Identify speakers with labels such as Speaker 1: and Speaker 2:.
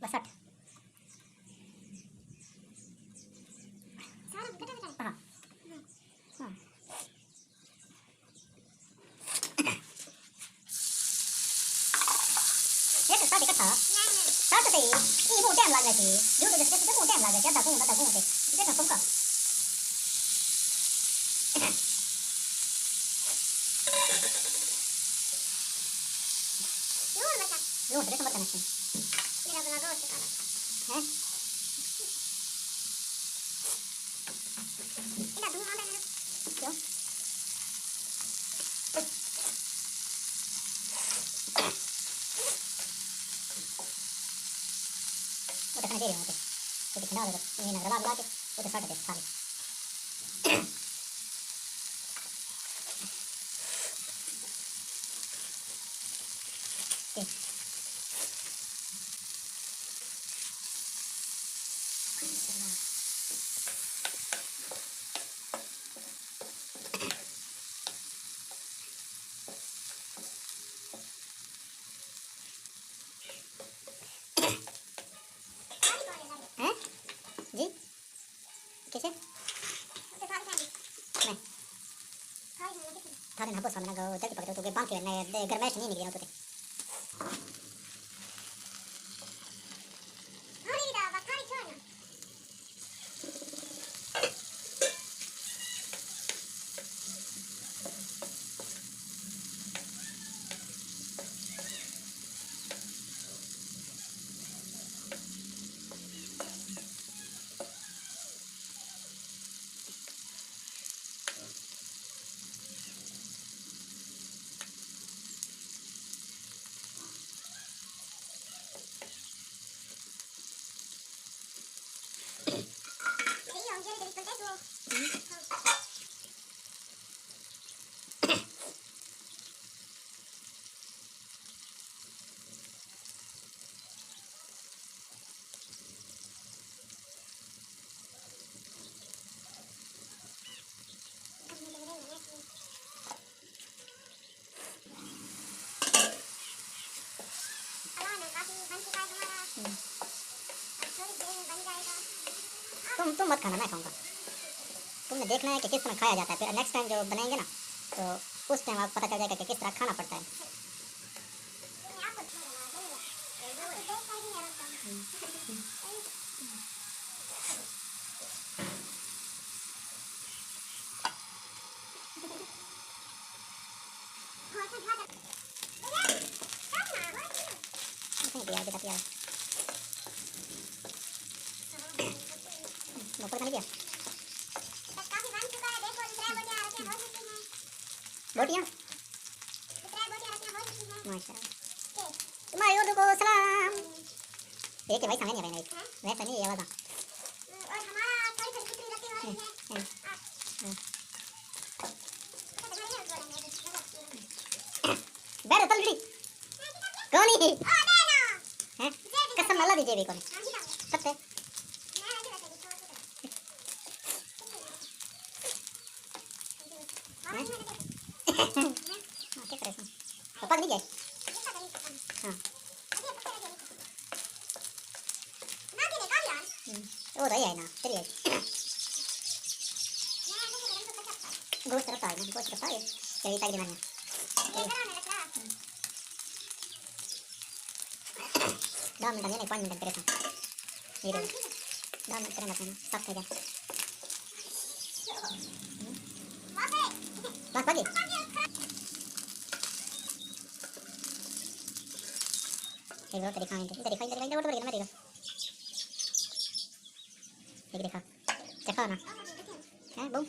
Speaker 1: बस 60। हाँ हाँ ये तो 60 इकट्ठा 60 सही ये मोटे टाइम लाग रहे जो तो जैसे मोटे टाइम लाग रहे क्या दागू मोटे देखो तुमका यो तो समझ करना मेरा बना दो है इधर दूर आ रहा है क्यों वो तो खाने दे रहे होते तो दिखना होगा ये ना लगा के वो तो 60 दे खाली हैं जी कैसे नहीं थारे ना बस हमने गो जल्दी पकड़ो तो के बांध के ने गरमैश नहीं निकली तो तुम मत खाना मैं खाऊंगा तुमने देखना है कि किस तरह खाया जाता है फिर नेक्स्ट टाइम जो बनाएंगे ना तो उस टाइम आपको पता चल जाएगा कि किस तरह खाना पड़ता है बोटियां माशाल्लाह तुम्हारे उर्दू को सलाम एक भाई समझ नहीं रहे वैसा नहीं ये वाला और हमारा थोड़ी थोड़ी कुतरी रखी हुई है बैठ तलड़ी कौन ही हैं कसम अल्लाह दीजिए भी कौन सत्य क्या करे तो पक नहीं जाए हाँ वो रही है ना तेरी है गोश्त रखता है ना गोश्त रखता है तेरी ताकि बनाना 10 मिनट नहीं 5 मिनट तेरे साथ ये 10 मिनट करना पड़ना सब हो जाए बस बाकी एक बार दिखाएंगे वो तो बढ़िया मैं देखा एक देखा देखा ना है बूम